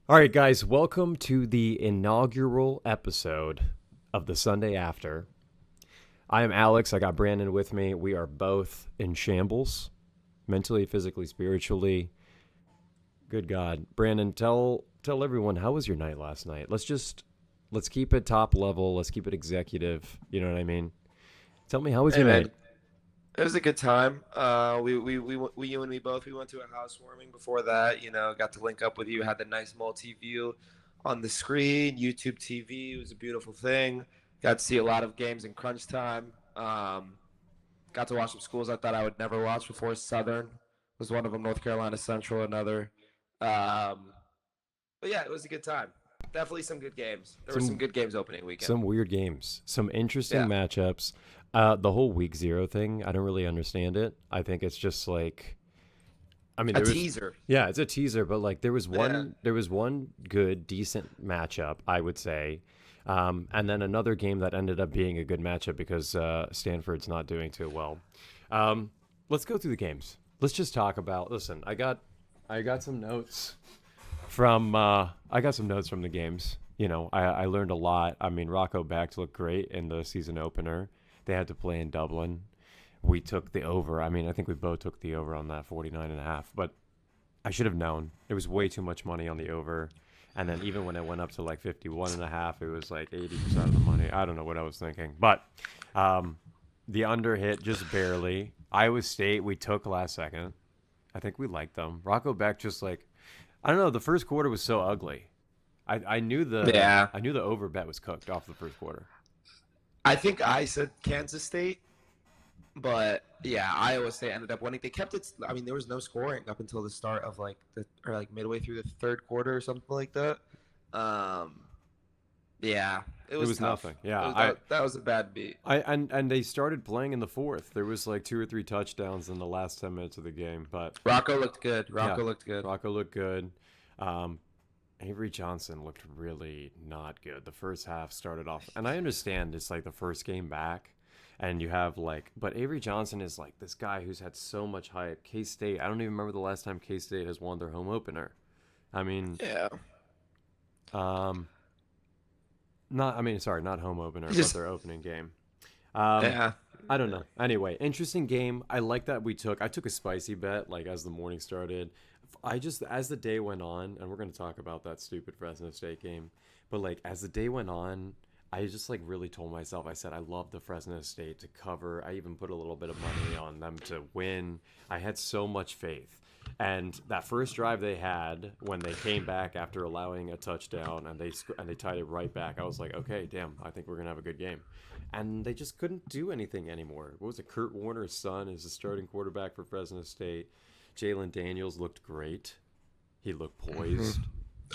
All right, guys, welcome to the inaugural episode of the Sunday After. I am Alex. I got Brandon with me. We are both in shambles, mentally, physically, spiritually. Good God, Brandon, tell everyone, how was your night last night? Let's keep it top level. Let's keep it executive. You know what I mean? Tell me, how was Hey your night? man, it was a good time. You and me both. We went to a housewarming before that. Got to link up with you. Had the nice multi-view on the screen, YouTube TV. It was a beautiful thing. Got to see a lot of games in crunch time. Got to watch some schools I thought I would never watch before. Southern was one of them. North Carolina Central, another. Um, but yeah, it was a good time. Definitely some good games. There were some Some good games opening weekend. some weird games, some interesting Yeah, matchups. The whole week zero thing, I don't really understand it. I think it's just like I mean, a there was, teaser. yeah, it's a teaser, but like Yeah. there was one good, decent matchup, I would say, and then another game that ended up being a good matchup because Stanford's not doing too well. Um, let's go through the games. Let's just talk about. Listen, I got some notes I got some notes from the games. I learned a lot. I mean, Rocco Back looked great in the season opener. They had to play in Dublin. We took the over. I mean, I think we both took the over on that 49 and a half, but I should have known. There was way too much money on the over. And then even when it went up to like 51 and a half, it was like 80% of the money. I don't know what I was thinking. But um, the under hit just barely. Iowa State, we took last second. I think we liked them. Rocco Beck just like, I don't know. The first quarter was so ugly. Yeah. I knew the over bet was cooked off the first quarter. I think I said Kansas State, but yeah, Iowa State ended up winning. They kept it. I mean, there was no scoring up until the start of like midway through the third quarter or something like that. Um, yeah, it It was was tough. nothing. Yeah, It was that was a bad beat. and they started playing in the fourth. There was like two or three touchdowns in the last 10 minutes of the game. But Rocco looked good. yeah, Rocco looked good. Rocco looked good. Um, Avery Johnson looked really not good. The first half started off, and I understand it's like the first game back, and you have like, but Avery Johnson is like this guy who's had so much hype. K State, I don't even remember the last time K State has won their home opener. I mean, Yeah, um, not, I mean, sorry, not home opener, he but just their opening game. Um, yeah. I don't know. Anyway, interesting game. I like that I took a spicy bet like as the morning started. I just as the day went on, and we're gonna talk about that stupid Fresno State game, but like as the day went on, I just like really told myself. I said I love the Fresno State to cover. I even put a little bit of money on them to win. I had so much faith. And that first drive they had when they came back after allowing a touchdown and they tied it right back, I was like, okay, damn, I think we're gonna have a good game. And they just couldn't do anything anymore. What was it? Kurt Warner's son is the starting quarterback for Fresno State. Jalen Daniels looked great. He looked Mhm. poised.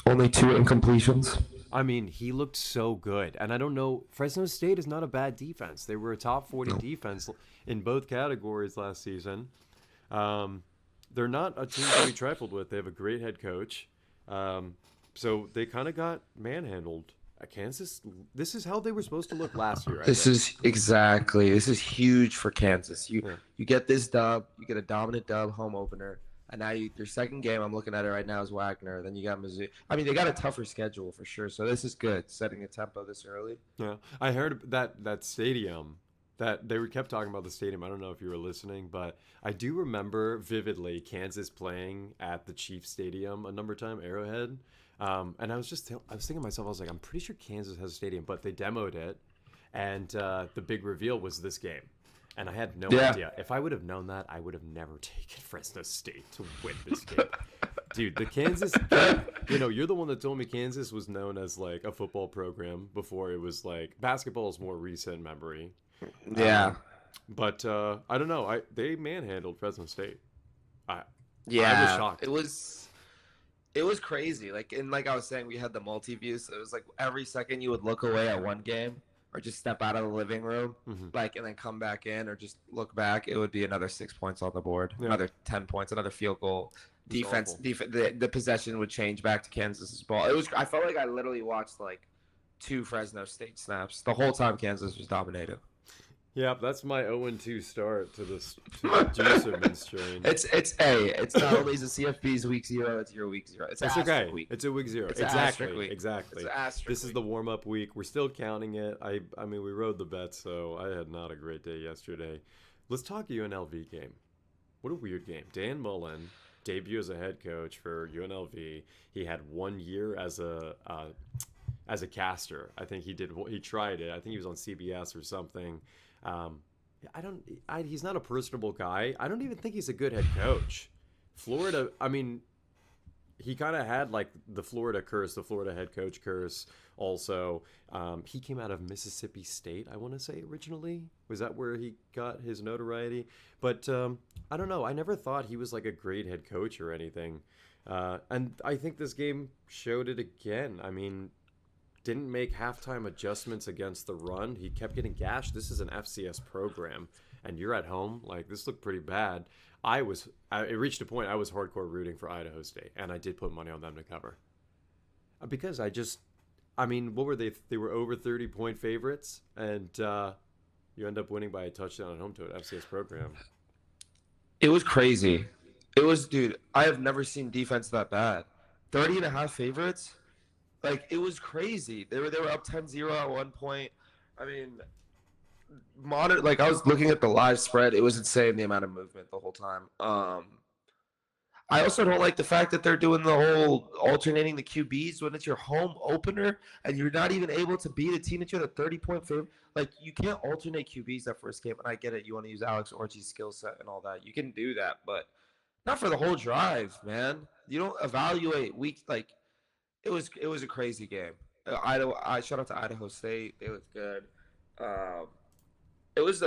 Only two incompletions. I mean, he looked so good. And I don't know, Fresno State is not a bad defense. They were a top 40 No. defense in both categories last season. Um, they're not a team to be trifled with. They have a great head coach. So they kind of got manhandled. Kansas, this is how they were supposed to look last year, I This think. is exactly. This is huge for Kansas. You Yeah. you get this dub, you get a dominant dub home opener, and now your second game. I'm looking at it right now is Wagner. Then you got Mizzou. I mean, they got a tougher schedule for sure. So this is good, setting a tempo this early. Yeah, I heard that stadium that they were kept talking about the stadium. I don't know if you were listening, but I do remember vividly Kansas playing at the Chiefs Stadium a number of time, Arrowhead. And I was thinking to myself, I was like, I'm pretty sure Kansas has a stadium, but they demoed it, and the big reveal was this game. And I had no Yeah. idea. If I would have known that, I would have never taken Fresno State to win this game. Dude, you're the one that told me Kansas was known as like a football program before it was like basketball is more recent memory. Yeah. Um, but I don't know. They manhandled Fresno State. I I was Yeah. shocked. It was crazy. Like I was saying, we had the multi views. So it was like every second you would look away at one game or just step out of the living room, Hmm. like and then come back in or just look back, it would be another 6 points on the board, Yeah, another 10 points, another field goal. it was awful. The possession would change back to Kansas's ball. It was. I felt like I literally watched like two Fresno State snaps the whole time Kansas was dominated. Yep, that's my 0-2 start to the juicermans train. It's not only the CFP's week 0, it's your week 0. It's an It's asterisk okay. week. It's a week 0. It's an asterisk Exactly. week. It's Exactly. an asterisk This is week. the warm up week. We're still counting it. I mean, we rode the bet, so I had not a great day yesterday. Let's talk UNLV game. What a weird game. Dan Mullen debut as a head coach for UNLV. He had 1 year as a caster. I think he tried it. I think he was on CBS or something. Um, I don't. He's not a personable guy. I don't even think he's a good head coach. Florida. I mean, he kind of had like the Florida curse, the Florida head coach curse. Also, he came out of Mississippi State, I want to say originally. Was that where he got his notoriety? But I don't know. I never thought he was like a great head coach or anything. And I think this game showed it again. I mean, didn't make halftime adjustments against the run. He kept getting gashed. This is an FCS program, and you're at home. Like, this looked pretty bad. It reached a point I was hardcore rooting for Idaho State, and I did put money on them to cover. Because I mean, what were they? They were over 30-point favorites, and you end up winning by a touchdown at home to an FCS program. It was crazy. It was, dude, I have never seen defense that bad. 30.5 favorites? Like, it was crazy. They were up 10-0 at one point. I mean, like, I was looking at the live spread. It was insane, the amount of movement the whole time. I also don't like the fact that they're doing the whole alternating the QBs when it's your home opener and you're not even able to beat a team that you're at a 30-point favorite. Like, you can't alternate QBs that first game. And I get it. You want to use Alex Orji's skill set and all that. You can do that, but not for the whole drive, man. You don't evaluate week like it was a crazy game. I shout out to Idaho State. They looked good. Um, it was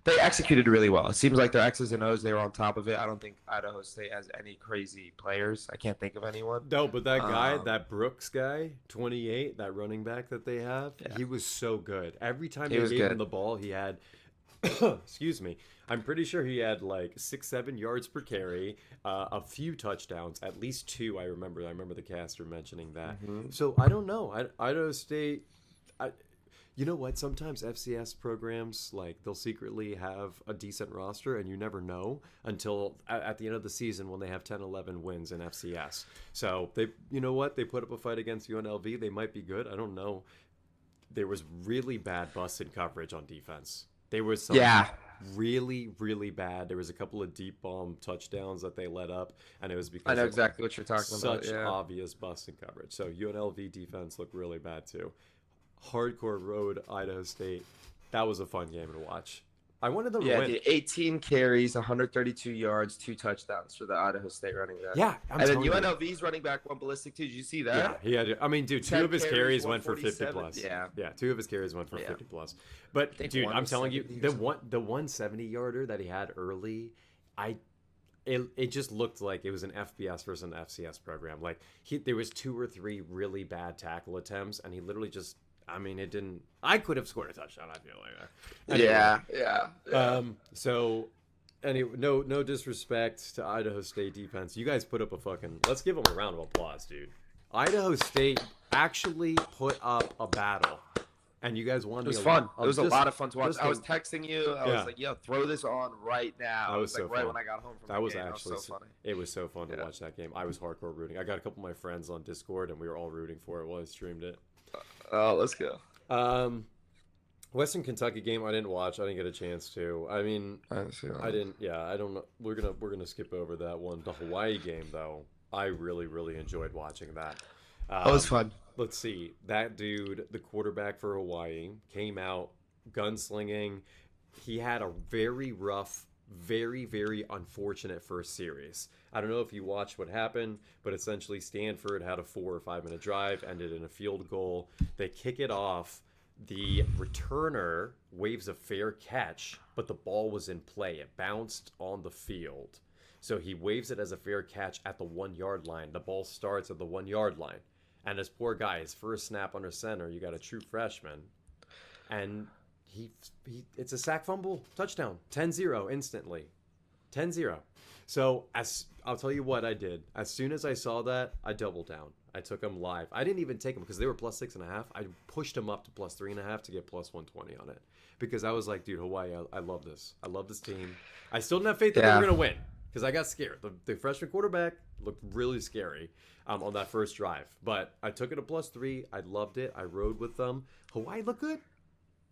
they executed really well. It seems like their X's and O's, they were on top of it. I don't think Idaho State has any crazy players. I can't think of anyone. No, but that guy, that Brooks guy, 28, that running back that they have, Yeah. he was so good. Every time He they was gave him good. the ball, he had, excuse me, I'm pretty sure he had like 6-7 yards per carry, a few touchdowns, at least two. I remember. I remember the caster mentioning that. Mhm. So I don't know. Idaho State. You know what? Sometimes FCS programs like they'll secretly have a decent roster, and you never know until at the end of the season when they have 10, 11 wins in FCS. So you know what? They put up a fight against UNLV. They might be good. I don't know. There was really bad busted coverage on defense. There was some Yeah. really, really bad. There was a couple of deep bomb touchdowns that they let up, and it was I because know of exactly what you're talking about. such Yeah. obvious busting coverage. So UNLV defense looked really bad too. Hardcore road Idaho State. That was a fun game to watch. I wanted them to Yeah, win. dude, 18 carries, 132 yards, 2 touchdowns for the Idaho State running back. Yeah, I'm and then telling you. UNLV's running back went ballistic too. Did you see Yeah, that? he had. I mean, dude, 2 10 of his carries went for 50 147. plus. Yeah. Yeah, 2 of his carries went for Yeah. 50 plus. But think dude, one I'm was telling you, 70 or the 170 yarder that he had early, it just looked like it was an FBS versus an FCS program. Like there was 2 or 3 really bad tackle attempts, and he literally just. I mean, it didn't. I could have scored a touchdown. I feel like that. Anyway, Yeah. So, anyway, no disrespect to Idaho State defense. You guys put up a fucking. Let's give them a round of applause, dude. Idaho State actually put up a battle, and you guys won. It was fun. It was a lot of fun to watch. I was texting you. I Yeah. was like, "Yo, throw this on right now." That was like so right fun. when I got home from That the was game. actually That was so funny. It was so fun to Yeah. watch that game. I was hardcore rooting. I got a couple of my friends on Discord, and we were all rooting for it while I streamed it. Oh, let's go. Western Kentucky game I didn't watch. I didn't get a chance to. I mean, I didn't. Yeah, I don't know. We're gonna skip over that one. The Hawaii game though, I really enjoyed watching that. That was fun. Let's see. That dude, the quarterback for Hawaii, came out gunslinging. He had a very rough, very unfortunate first series. I don't know if you watched what happened, but essentially Stanford had a 4 or 5 minute drive, ended in a field goal. They kick it off. The returner waves a fair catch, but the ball was in play. It bounced on the field. So he waves it as a fair catch at the 1 yard line. The ball starts at the 1 yard line. And this poor guy, his first snap under center, you got a true freshman. And he it's a sack fumble touchdown. 10-0 instantly. 10-0. So I'll tell you what I did. As soon as I saw that, I doubled down. I took them live. I didn't even take them because they were plus 6.5. I pushed them up to plus 3.5 to get plus 120 on it because I was like, dude, Hawaii, I love this. I love this team. I still didn't have faith that they were gonna win because I got scared. The freshman quarterback looked really scary on that first drive, but I took it to plus 3. I loved it. I rode with them. Hawaii looked good.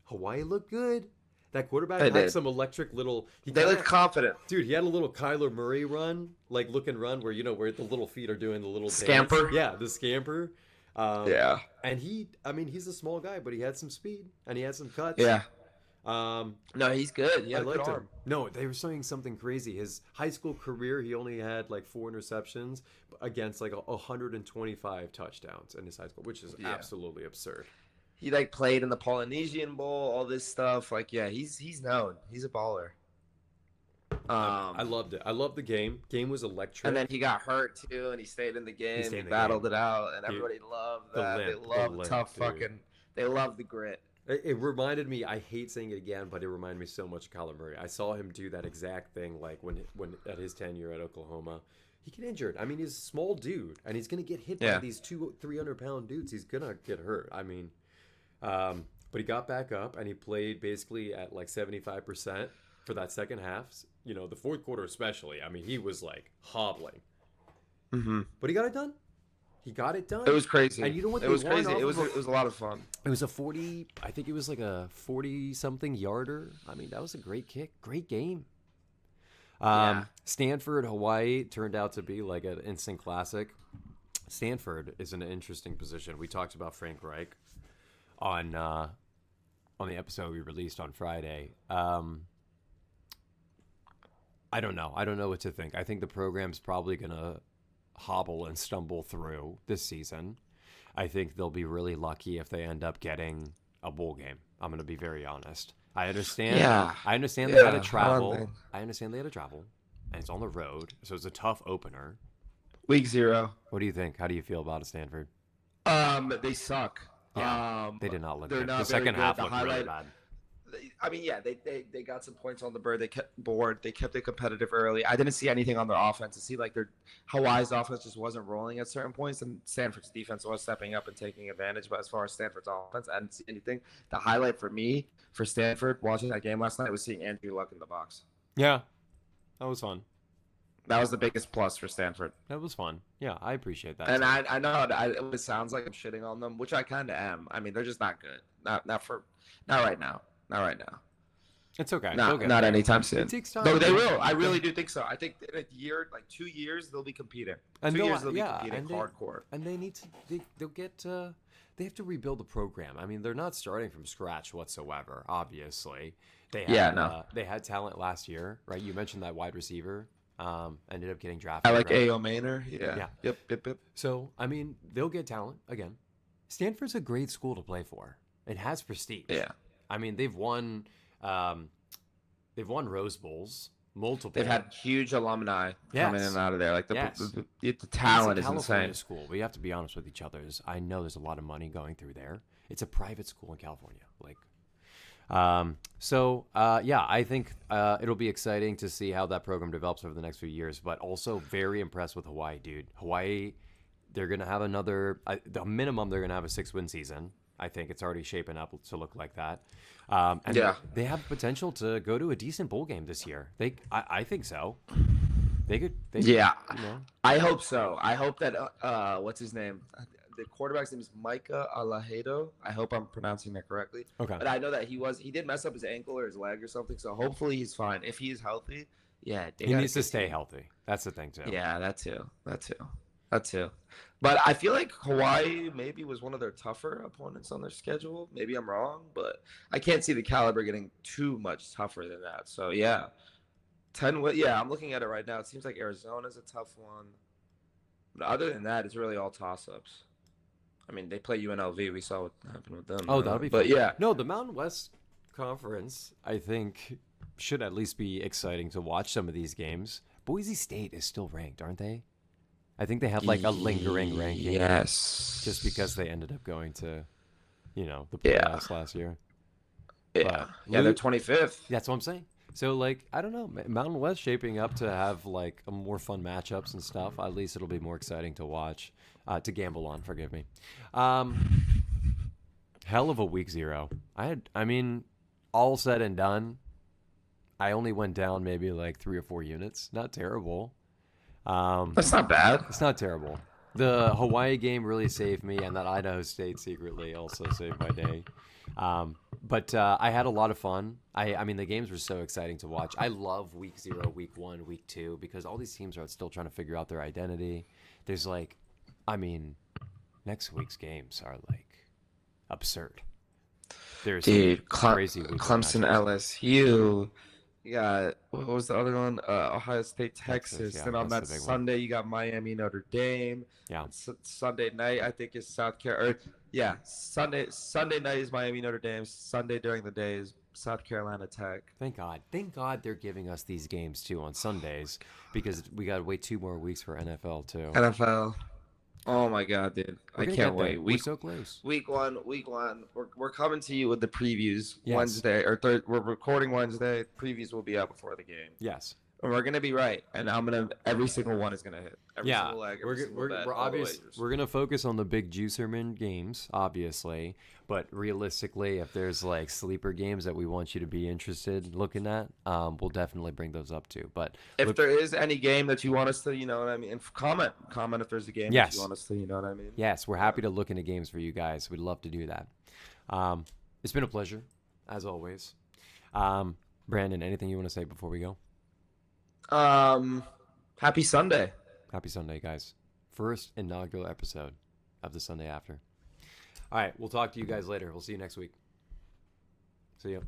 Hawaii looked good. That quarterback had some electric little. They look confident, dude. He had a little Kyler Murray run, like looking run, where where the little feet are doing the little scamper. Dance. Yeah, the scamper. Yeah. And he's a small guy, but he had some speed and he had some cuts. Yeah. No, he's good. He had a good arm. Him. No, they were saying something crazy. His high school career, he only had like 4 interceptions against like 125 touchdowns in his high school, which is absolutely absurd. He like played in the Polynesian Bowl, all this stuff. Like, yeah, he's known. He's a baller. I loved it. I loved the game. Game was electric. And then he got hurt too, and he stayed in the game. He battled it out, and everybody loved that. They loved tough fucking. They loved the grit. It reminded me. I hate saying it again, but it reminded me so much of Kyler Murray. I saw him do that exact thing, like when at his tenure at Oklahoma. He get injured. I mean, he's a small dude, and he's gonna get hit by these 200-300-pound dudes. He's gonna get hurt. I mean. But he got back up and he played basically at like 75% for that second half. The fourth quarter especially. I mean, he was like hobbling. Mm-hmm. But he got it done. He got it done. It was crazy. And you know what? It was crazy. It was a lot of fun. It was a 40. I think it was like a 40-something yarder. I mean, that was a great kick. Great game. Stanford, Hawaii turned out to be like an instant classic. Stanford is in an interesting position. We talked about Frank Reich on the episode we released on Friday. I don't know. I don't know what to think. I think the program's probably going to hobble and stumble through this season. I think they'll be really lucky if they end up getting a bowl game. I'm going to be very honest. I understand. Yeah. I understand they had to travel. I understand they had to travel, and it's on the road, so it's a tough opener. Week 0. What do you think? How do you feel about Stanford? They suck. Yeah, they did not look good. The second half looked really bad. I mean, yeah, they got some points on the board. They kept it competitive early. I didn't see anything on their offense. To see like Hawaii's offense just wasn't rolling at certain points, and Stanford's defense was stepping up and taking advantage. But as far as Stanford's offense, I didn't see anything. The highlight for me for Stanford watching that game last night was seeing Andrew Luck in the box. Yeah, that was fun. That was the biggest plus for Stanford. That was fun. Yeah, I appreciate that. And I know it sounds like I'm shitting on them, which I kind of am. I mean, they're just not good. Not right now. Not right now. It's okay. Not anytime soon. It takes time. No, they will. I really do think so. I think in a year, like 2 years, they'll be competing. And 2 years they'll be competing hardcore. And they need to. They'll get. They have to rebuild the program. I mean, they're not starting from scratch whatsoever. Obviously, they had talent last year, right? You mentioned that wide receiver. Ended up getting drafted. I like A.O. Maynor. Yeah. Yep. So, I mean, they'll get talent again. Stanford's a great school to play for. It has prestige. Yeah. I mean, they've won Rose Bowls, multiple. They've had huge alumni coming in and out of there. Like the talent is insane. School. We have to be honest with each other. I know there's a lot of money going through there. It's a private school in California. I think it'll be exciting to see how that program develops over the next few years, but also very impressed with Hawaii, dude. Hawaii, they're going to have the minimum, they're going to have a 6-win season. I think it's already shaping up to look like that. They have potential to go to a decent bowl game this year. I think so. They could. I hope so. I hope that, what's his name? The quarterback's name is Micah Alahedo. I hope I'm pronouncing that correctly. Okay. But I know that he did mess up his ankle or his leg or something, so hopefully he's fine. If he is healthy, he needs to stay healthy. That's the thing, too. Yeah, that too. But I feel like Hawaii maybe was one of their tougher opponents on their schedule. Maybe I'm wrong, but I can't see the caliber getting too much tougher than that. So, yeah. I'm looking at it right now. It seems like Arizona's a tough one. But other than that, it's really all toss-ups. I mean, they play UNLV. We saw what happened with them. Oh, that'll be fun. But yeah. No, the Mountain West Conference, I think, should at least be exciting to watch some of these games. Boise State is still ranked, aren't they? I think they have like a lingering ranking. Yes. Just because they ended up going to, the playoffs last year. Yeah. They're 25th. That's what I'm saying. So like I don't know, Mountain West shaping up to have like a more fun matchups and stuff. At least it'll be more exciting to watch, to gamble on. Forgive me. Um, hell of a week 0. I mean, all said and done, I only went down maybe like 3 or 4 units. Not terrible. Um, That's not bad. it's not terrible. The Hawaii game really saved me, and that Idaho State secretly also saved my day. But I had a lot of fun. I mean, the games were so exciting to watch. I love week 0, week 1, week 2 because all these teams are still trying to figure out their identity. There's like, I mean, next week's games are like absurd. There's Dude, some crazy week 1 Clemson, matchups. LSU. You got what was the other one? Ohio State, Texas, Texas. yeah, Then on that's that the big one. Sunday, you got Miami, Notre Dame. Yeah, Sunday night, I think is South Carolina. Yeah, Sunday night is Miami, Notre Dame. Sunday during the day is South Carolina Tech. thank God. Thank God they're giving us these games too on Sundays because we got to wait 2 more weeks for NFL too. NFL. Oh my God, dude! We're I gonna can't get there. wait. We're so close. Week one, week one. We're coming to you with the previews Yes. Wednesday or third. We're recording Wednesday. Previews will be out before the game. Yes. And we're gonna be right, and every single one is gonna hit. Every Yeah, single leg, every single bet, we're all the obvious. wagers. We're gonna focus on the big juicerman games, obviously. But realistically, if there's like sleeper games that we want you to be interested looking at, we'll definitely bring those up too. But If look, there is any game that you want us to, you know what I mean, and comment if there's a game that Yes. you want us to, you know what I mean. yes, we're happy to look into games for you guys. We'd love to do that. It's been a pleasure, as always. Brandon, anything you want to say before we go? Happy Sunday. Happy Sunday, guys. First inaugural episode of the Sunday after. All right, we'll talk to you guys later. We'll see you next week. See you.